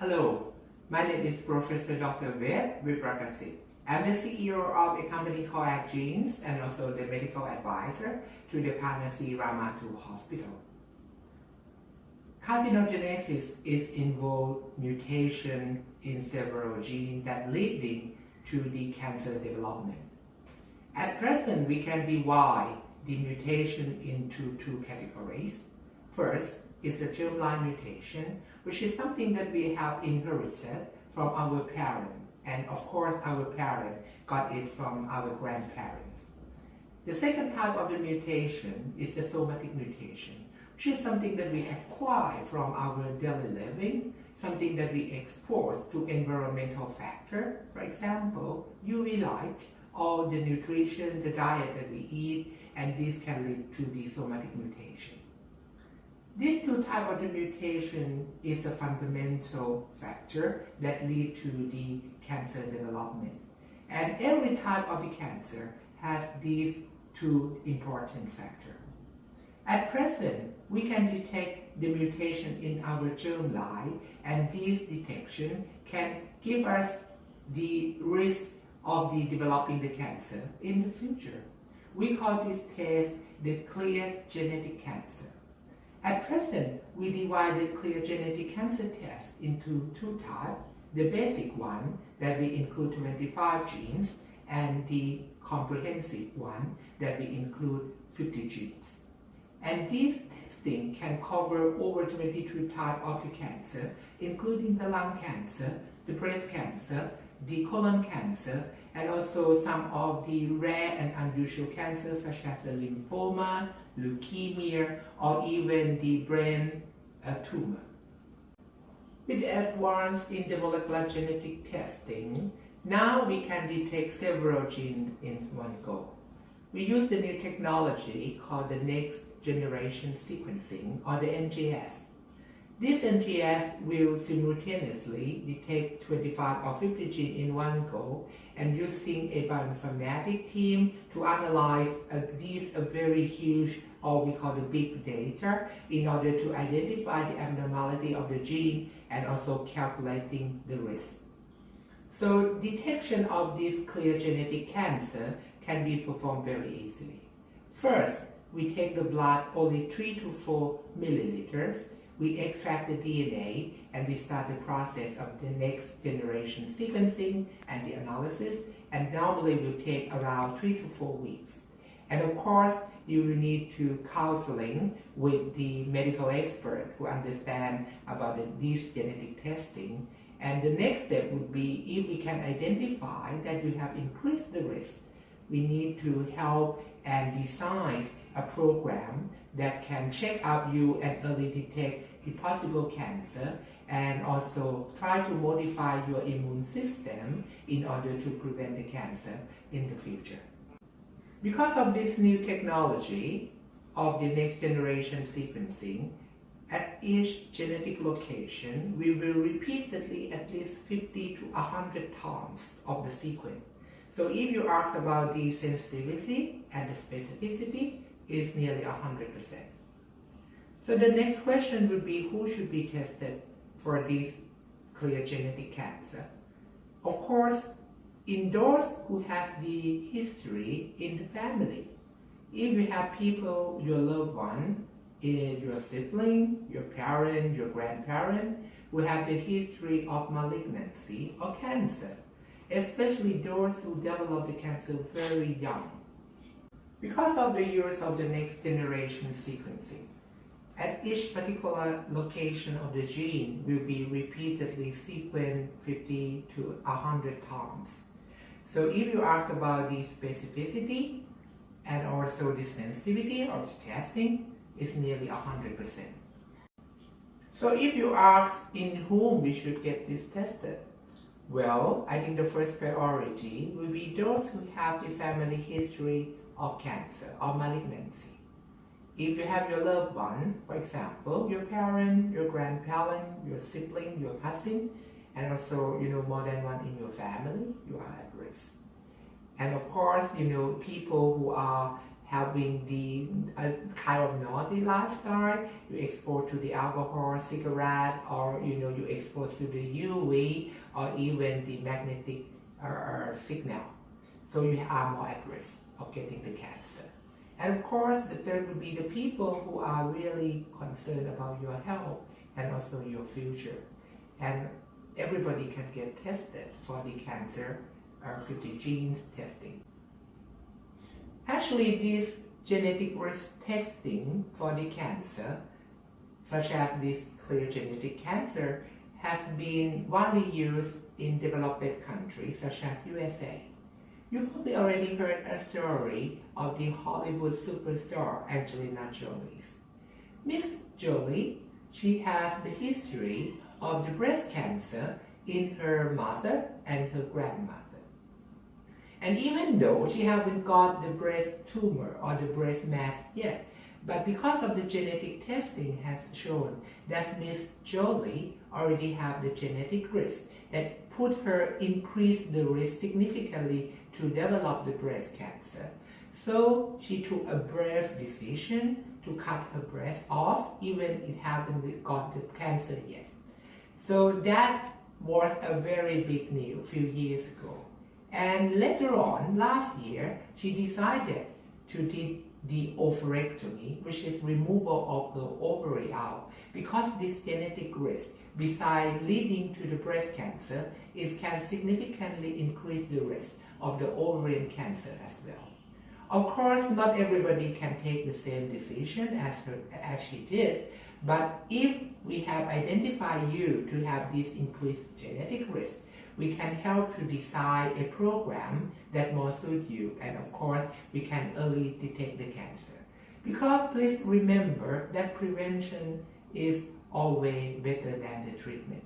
Hello, my name is Professor Dr. Viprakasit. I'm the CEO of a company called Genes and also the medical advisor to the Panacea Ramatu Hospital. Carcinogenesis is involved mutation in several genes that leading to the cancer development. At present, we can divide the mutation into two categories. First is the germline mutation, which is something that we have inherited from our parents, and of course our parents got it from our grandparents. The second type of the mutation is the somatic mutation, which is something that we acquire from our daily living, something that we expose to environmental factors, for example, UV light, or the nutrition, the diet that we eat, and this can lead to the somatic mutation. These two types of the mutation is a fundamental factor that lead to the cancer development. And every type of the cancer has these two important factors. At present, we can detect the mutation in our germline, and this detection can give us the risk of the developing the cancer in the future. We call this test the clear genetic cancer. At present, we divide the clear genetic cancer test into two types. The basic one that we include 25 genes, and the comprehensive one that we include 50 genes. And this testing can cover over 22 types of the cancer, including the lung cancer, the breast cancer, the colon cancer, and also some of the rare and unusual cancers such as the lymphoma, leukemia, or even the brain tumor. With the advance in the molecular genetic testing, now we can detect several genes in one go. We use the new technology called the next generation sequencing, or the NGS. This NGS will simultaneously detect 25 or 50 genes in one go, and using a bioinformatics team to analyze these very huge, or we call the big data, in order to identify the abnormality of the gene and also calculating the risk. So detection of this clear genetic cancer can be performed very easily. First, we take the blood only 3 to 4 milliliters. We extract the DNA, and we start the process of the next generation sequencing and the analysis, and normally will take around 3 to 4 weeks. And of course, you will need to counseling with the medical expert who understand about this genetic testing. And the next step would be, if we can identify that you have increased the risk, we need to help and design a program that can check up you and early detect the possible cancer, and also try to modify your immune system in order to prevent the cancer in the future. Because of this new technology of the next generation sequencing, at each genetic location, we will repeatedly at least 50 to 100 times of the sequence. So if you ask about the sensitivity and the specificity, is nearly 100%. So the next question would be, who should be tested for this clear genetic cancer? Of course, in those who have the history in the family. If you have people, your loved one, your sibling, your parent, your grandparent, who have the history of malignancy or cancer, especially those who develop the cancer very young. Because of the use of the next generation sequencing, at each particular location of the gene will be repeatedly sequenced 50 to 100 times. So if you ask about the specificity and also the sensitivity of the testing, is nearly 100%. So if you ask in whom we should get this tested, well, I think the first priority will be those who have the family history of cancer or malignancy. If you have your loved one, for example, your parent, your grandparent, your sibling, your cousin, and also, more than one in your family, you are at risk. And of course, people who having the kind of naughty lifestyle, you expose to the alcohol, cigarette, or you expose to the UV or even the magnetic signal. So you are more at risk of getting the cancer. And of course, the third would be the people who are really concerned about your health and also your future. And everybody can get tested for the cancer with the genes testing. Actually, this genetic risk testing for the cancer, such as this clear genetic cancer, has been widely used in developed countries such as USA. You probably already heard a story of the Hollywood superstar Angelina Jolie. Miss Jolie, she has the history of the breast cancer in her mother and her grandmother. And even though she haven't got the breast tumor or the breast mass yet, but because of the genetic testing has shown that Miss Jolie already have the genetic risk that put her increase the risk significantly to develop the breast cancer. So she took a brave decision to cut her breast off even it haven't got the cancer yet. So that was a very big news a few years ago. And later on, last year, she decided to do the ovarectomy, which is removal of the ovary out, because this genetic risk, besides leading to the breast cancer, it can significantly increase the risk of the ovarian cancer as well. Of course, not everybody can take the same decision as she did, but if we have identified you to have this increased genetic risk, we can help to design a program that more suits you, and of course, we can early detect the cancer. Because please remember that prevention is always better than the treatment.